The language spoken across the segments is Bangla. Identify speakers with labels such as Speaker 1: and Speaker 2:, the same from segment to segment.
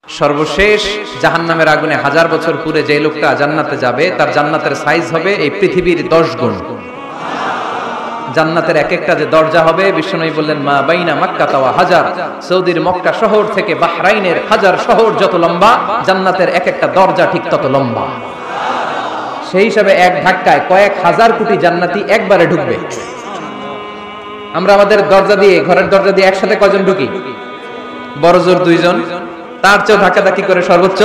Speaker 1: সর্বশেষ জাহান্নামের আগুনে 1000 বছর পুরে যে লোকটা জান্নাতে যাবে তার জান্নাতের সাইজ হবে এই পৃথিবীর 10 গুণ। জান্নাতের এক একটা যে দরজা হবে, বিশ্বনবী বললেন মা বাইনা মক্কা ওয়া হাজার, সৌদির মক্কা শহর থেকে বাহরাইনের হাজার শহর যত লম্বা, জান্নাতের এক একটা দরজা ঠিক তত লম্বা। সেই হিসাবে এক ধাক্কায় কয়েক হাজার কোটি জান্নাতি একবারে ঢুকবে। আমরা আমাদের দরজা দিয়ে, ঘরের দরজা দিয়ে একসাথে কয়জন ঢুকি? বড় জোর 2 জন, তার চেয়ে ধাক্কাধাক্কি করে সর্বোচ্চ।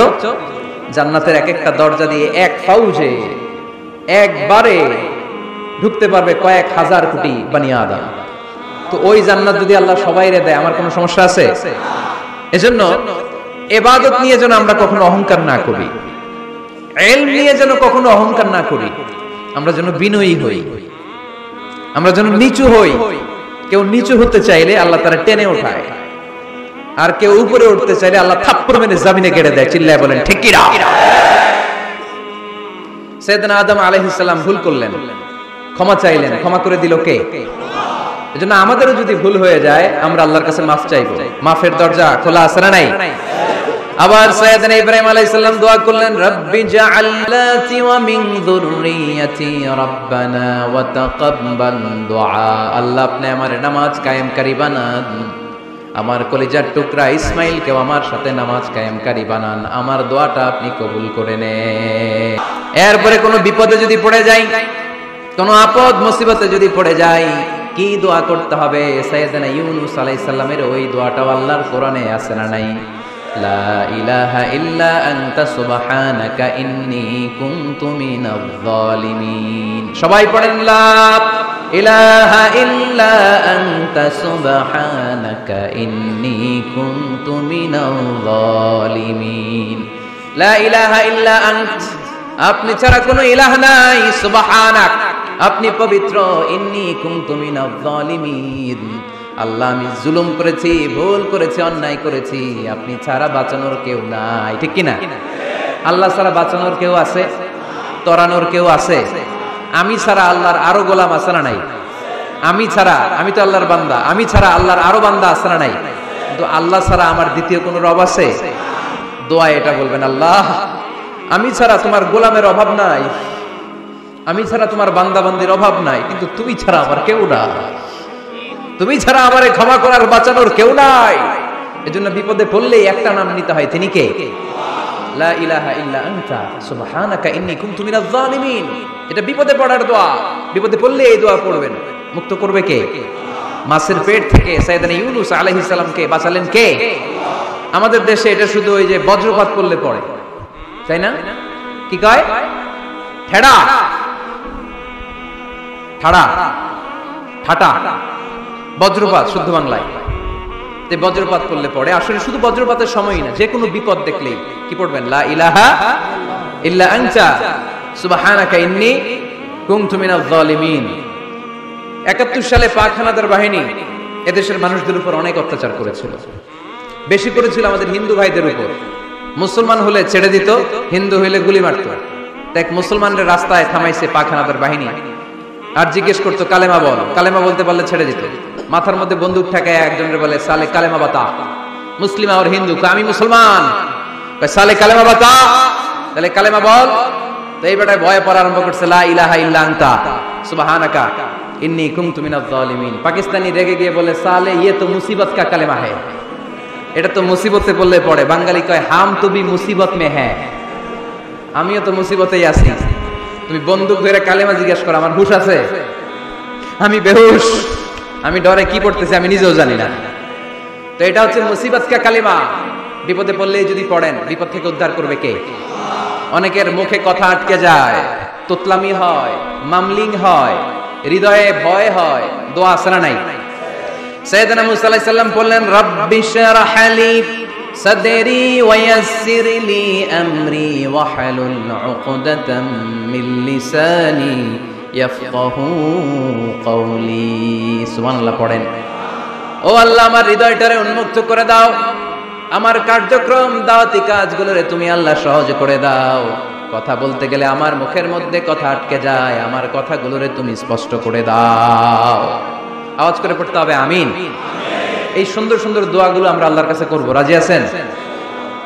Speaker 1: জান্নাতের এক একটা দরজা দিয়ে এক ফাউজে একবারে ঢুকতে পারবে কয়েক হাজার কোটি বানি আদম। তো ওই জান্নাত যদি আল্লাহ সবাইরে দেয়, আমার কোনো সমস্যা আছে? এজন্য ইবাদত নিয়ে যেন আমরা কখনো অহংকার না করি, ইলম নিয়ে যেন কখনো অহংকার না করি। আমরা যেন বিনয়ী হই, আমরা যেন নিচু হই। কেউ নিচু হতে চাইলে আল্লাহ তারা টেনে ওঠায়, আর কেউ উপরে উঠতে চাইলে আল্লাহ থাপ্পড় মেরে জমিনে গেড়ে দেয়। চিল্লায় বলেন ঠিক কি না? সাইয়েদনা আদম আলাইহিস সালাম ভুল করলেন, ক্ষমা চাইলেন, ক্ষমা করে দিল কে? এজন্য আমাদেরও যদি ভুল হয়ে যায় আমরা আল্লাহর কাছে মাফ চাইবো। মাফের দরজা খোলা আছে না নাই? আবার সাইয়েদনা ইব্রাহিম আলাইহিস সালাম দোয়া করলেন রব্বি জাআলনাতি ওয়া মিন যুররিয়াতি রাব্বানা ওয়া তাকাব্বাল দুআ। আল্লাহ আপনি আমার নামাজ কায়েমকারী বানান, আমার কলিজার টুকরা ইসমাইলকেও আমার সাথে নামাজ কায়েমকারী বানান, আমার দোয়াটা আপনি কবুল করে নেন। এরপরে কোনো বিপদে যদি পড়ে যাই, কোনো আপদ মুসিবতে যদি পড়ে যাই, কি দোয়া করতে হবে? সাইয়েদনা ইউনূস আলাইহিস সালামের ওই দোয়াটাও আল্লাহর কোরআনে আছে না নাই? লা ইলাহা ইল্লা আনতা সুবহানাকা ইন্নী কুনতু মিনাজ জালিমিন। সবাই পড়েন লা ইলাহা ইল্লা আনতা সুবহানাকা ইন্নী কুনতু মিনাজ জালিমিন। লা ইলাহা ইল্লা আনত, আপনি ছাড়া কোনো ইলাহ নাই, সুবহানাক, আপনি পবিত্র, ইন্নী কুনতু মিনাজ জালিমিন, আল্লাহ আমি জুলুম করেছি, ভুল করেছি, অন্যায় করেছি, আপনি ছাড়া বাঁচানোর কেউ নাই। ঠিক কি না? আল্লাহ ছাড়া বাঁচানোর কেউ আছে? তরানোর কেউ আছে? আমি ছাড়া আল্লাহর আরো গোলাম আছে না নাই? আমি ছাড়া, আমি তো আল্লাহর বান্দা, আমি ছাড়া আল্লাহর আরো বান্দা আছে না নাই? কিন্তু আল্লাহ ছাড়া আমার দ্বিতীয় কোনো রব আছে? দোয়া এটা বলবেন, আল্লাহ আমি ছাড়া তোমার গোলামের অভাব নাই, আমি ছাড়া তোমার বান্দা বান্দির অভাব নাই, কিন্তু তুমি ছাড়া আমার কেউ নাই, তুমি ছাড়া আমারে ক্ষমা করার বাঁচানোর কেউ নাই। এজন্য বিপদে পড়লেই একটা নাম নিতে হয়, তিনি কে? লা ইলাহা ইল্লা আনতা সুবহানাকা ইন্নী কুনতু মিনাজ জালিমিন। এটা বিপদে পড়ার দোয়া, বিপদে পড়লে এই দোয়া পড়বেন। মুক্ত করবে কে? মাছের পেট থেকে সাইয়েদনা ইউনূস আলাইহিস সালামকে বাঁচালেন কে? আমাদের দেশে এটা শুধু ওই যে বজ্রপাত পড়লে পড়ে, তাই না? কি কয়? ঠেড়া, ঠাড়া, ঠাটা, বজ্রপাত শুদ্ধ বাংলায়। বজ্রপাত করলে পড়ে, আসলে শুধু বজ্রপাতের সময়ই না, যে কোনো বিপদ দেখলেই কি পড়বেন? লা ইলাহা ইল্লা আনতা সুবহানাকা ইন্নী কুনতু মিনাজ জালিমিন। 71 সালে পাক হানাদার বাহিনী এদেশের মানুষদের উপর অনেক অত্যাচার করেছিল, বেশি করেছিল আমাদের হিন্দু ভাইদের উপর। মুসলমান হলে ছেড়ে দিত, হিন্দু হইলে গুলি মারত। এক মুসলমানদের রাস্তায় থামাইছে পাক হানাদার বাহিনী, আর জিজ্ঞেস করতো কালেমা বল, কালেমা বলতে পারলে ছেড়ে দিত। মাথার মধ্যে বন্দুক ঠেকায় একজনের বলে সালে কালেমা বাতা, মুসলিম আর হিন্দু, আমি মুসলমান, সালে কালেমা বাতা, তাহলে কালেমা বল। তো এই বেটায় ভয় পড়া আরম্ভ করছে, লা ইলাহা ইল্লা আনতা সুবহানাকা ইন্নী কুনতু মিনাজ জালিমিন। পাকিস্তানি রেগে গিয়ে বলে সালে ইয়ে তো মুসিবত কা কালেমা হ্যায়, এটা তো মুসিবতে বললে পড়ে। বাঙালি কয় হাম তো ভি মুসিবত মে হ্যায়, আমিও তো মুসিবতেই আছি। তুমি বন্দুক ধরে কালেমা জিজ্ঞেস করো, আমার হুশ আছে? আমি বেহুশ, আমি ডরে কি পড়তেছি আমি নিজেও জানি না। তো এটা হচ্ছে মুসিবত কা কালেমা। বিপদে পড়লেই যদি পড়েন, বিপদ থেকে উদ্ধার করবে কে? অনেকের মুখে কথা আটকে যায়, তোতলামি হয়, মামলিং হয়, হৃদয়ে ভয় হয়, দোয়া আসরা নাই? সাইয়েদনা মুসা আলাইহিস সালাম বললেন রব্বি শরহ লি সাদরি ওয়া ইয়াসসির লি আমরি ওয়াহলুল উকদাতাম মিন লিসানি ইয়াফকাহু কওলি। সুবহানাল্লাহ পড়েন। ও আল্লাহ আমার হৃদয়টারে উন্মুক্ত করে দাও, আমার কার্যক্রম দাওয়াতি কাজগুলোরে তুমি আল্লাহ সহজ করে দাও। কথা বলতে গেলে আমার মুখের মধ্যে কথা আটকে যায়, আমার কথাগুলোরে তুমি স্পষ্ট করে দাও। আওয়াজ করে পড়তে হবে আমিন। এই সুন্দর সুন্দর দোয়াগুলো আমরা আল্লাহর কাছে করব, রাজি আছেন?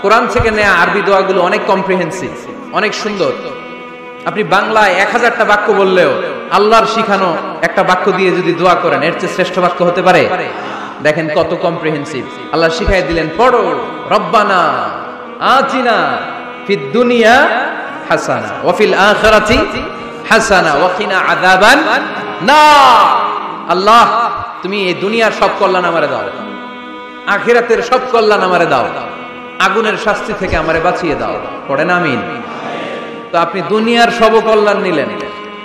Speaker 1: কোরআন থেকে নেয়া আরবি দোয়াগুলো অনেক কম্প্রিহেন্সিভ, অনেক সুন্দর। আপনি বাংলায় 1000টা বাক্য বললেও আল্লাহর শিখানো একটা বাক্য দিয়ে যদি দোয়া করেন, এর চেয়ে শ্রেষ্ঠ বাক্য হতে পারে? দেখেন কত কম্প্রিহেন্সিভ। আল্লাহ শিখাই দিলেন, পড়ো রব্বানা আতিনা ফিদ দুনিয়া হাসানা ওয়া ফিল আখিরাতি হাসানা ওয়া কিনা আযাবান নার। আল্লাহ, তুমি এই দুনিয়ার সব কল্যাণ আমারে দাও, আখিরাতের সব কল্যাণ আমারে দাও, আগুনের শাস্তি থেকে আমারে বাঁচিয়ে দাও। পড়েন আমিন। তো আপনি দুনিয়ার সব কল্যাণ নিলেন,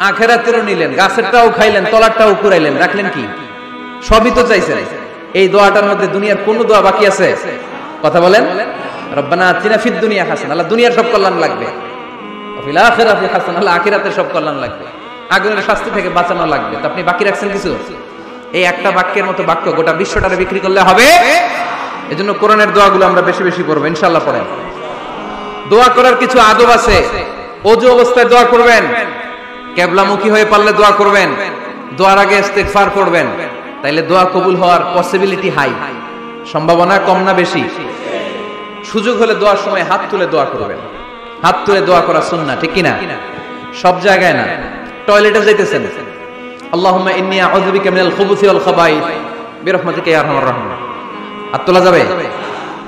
Speaker 1: আখিরাতেরও নিলেন, গাছেরটাও খাইলেন, তলারটাও কুড়াইলেন, রাখলেন কি? সবই তো চাইছেন। এই দোয়াটার মধ্যে দুনিয়ার কোন দোয়া বাকি আছে? কথা বলেন। রব্বানা আতিনা ফিদ দুনিয়া হাসানা, আল্লাহ দুনিয়ার সব কল্যাণ লাগবে। ওয়া ফিল আখিরাতি হাসানা, আল্লাহ আখিরাতের সব কল্যাণ লাগবে, আগুনের শাস্তি থেকে বাঁচানো লাগবে। তো আপনি বাকি রাখছেন কিছু? এই একটা বাক্যের মতো বাক্য গোটা বিশ্বটারে বিক্রি করলে হবে? এজন্য কোরআনের দোয়াগুলো আমরা বেশি বেশি পড়বো, ইনশাআল্লাহ। পড়েন। দোয়া করার কিছু আদব আছে। ওযু অবস্থায় দোয়া করবেন, কিবলামুখী হয়ে পারলে দোয়া করবেন, দোয়ার আগে ইস্তিগফার করবেন, তাইলে দোয়া কবুল হওয়ার পসিবিলিটি হাই, সম্ভাবনা কম না বেশি? সুযোগ হলে দোয়ার সময় হাত তুলে দোয়া করবেন। হাত তুলে দোয়া করা সুন্নাহ, ঠিক কি না? সব জায়গায় না। টয়লেটে যাইতেছেন, আল্লাহুম্মা ইন্নী আউযু বিকা মিনাল খুবুসি ওয়াল খাবাইস বিরহমাতিকা ইয়া আরহামার রাহিমিন। হাত তোলা যাবে?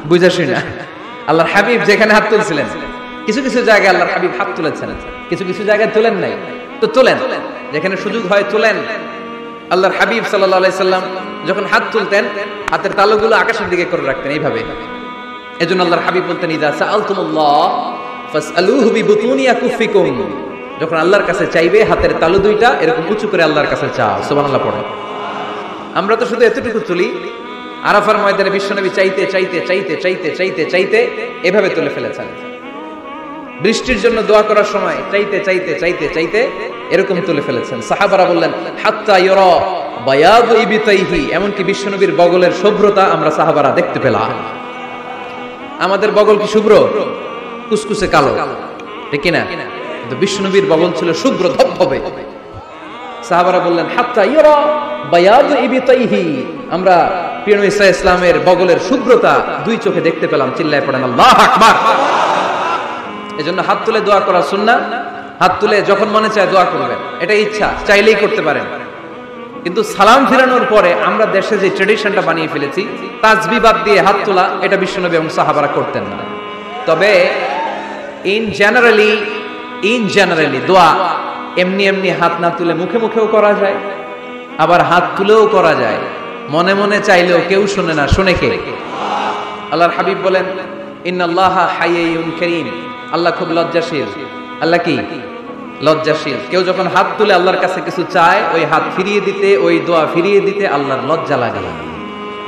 Speaker 1: বুঝাসি না। আল্লাহর হাবিব যেখানে হাত তুলছিলেন, কিছু কিছু জায়গায় আল্লাহর হাবিব হাত তুলেছেন, কিছু কিছু জায়গায় তুলেন নাই। তো তুলেন, যেখানে সুযোগ হয় তুলেন। আল্লাহর হাবিব সাল্লাল্লাহু আলাইহি সাল্লাম যখন হাত তুলতেন, হাতের তালুগুলো আকাশের দিকে করে রাখতেন, এইভাবে। এজন্য আল্লাহর হাবিব বলতেন, ইযা সাআলতুমুল্লাহ ফাসআলুহু বিবুতুনি আকুফিকুম। যখন আল্লাহর কাছে চাইবে, হাতের তালু দুইটা এরকম উঁচু করে আল্লাহর কাছে চাও। সুবহানাল্লাহ পড়ো। আমরা তো শুধু এতটুকু তুলি। আরাফার ময়দানে বিশ্বনবী চাইতে চাইতে চাইতে চাইতে চাইতে চাইতে এভাবে তুলে ফেলেছেন। বৃষ্টির জন্য দোয়া করার সময় চাইতে চাইতে চাইতে চাইতে এরকম তুলে ফেলেছেন। সাহাবারা বললেন, হাত্তা ইউরা বায়াদু ইবতাইহি, এমনকি বিশ্বনবীর বগলের শুভ্রতা আমরা সাহাবারা দেখতে পেলাম। আমাদের বগল কি শুভ্র? কুসকুসে কালো, ঠিক কি না? কিন্তু বিশ্বনবীর বগল ছিল শুভ্র ধবধবে। সাহাবারা বললেন, হাত্তা ইউরা বায়াদু ইবতাইহি, আমরা প্রিয় নবী সাল্লাল্লাহু আলাইহি ওয়াসাল্লামের বগলের শুভ্রতা দুই চোখে দেখতে পেলাম। চিল্লায় পড়েন আল্লাহু আকবার। এজন্য হাত তুলে দোয়া করা সুন্নাহ। হাত তুলে যখন মনে চায় দোয়া করবেন, এটা ইচ্ছা, চাইলেই করতে পারেন। কিন্তু সালাম ফিরানোর পরে আমরা দেশে যে ট্রেডিশনটা বানিয়ে ফেলেছি, তাসবিহ বাদ দিয়ে হাত তোলা, এটা বিশ্বনবী এবং সাহাবারা করতেন না। তবে ইন জেনারেলি দোয়া এমনি এমনি হাত না তুলে মুখে মুখেও করা যায়, আবার হাত তুলেও করা যায়। মনে মনে চাইলেও কেউ শুনে না, শুনে কে? আল্লাহর হাবিব বলেন, ইন্নাল্লাহা হাইয়্যুন কারীম, আল্লাহ খুব লজ্জাশীল। আল্লাহ কি? লজ্জাশীল। কেউ যখন হাত তুলে আল্লাহর কাছে কিছু চায়, ওই হাত ফিরিয়ে দিতে, ওই দোয়া ফিরিয়ে দিতে আল্লাহর লজ্জা লাগে।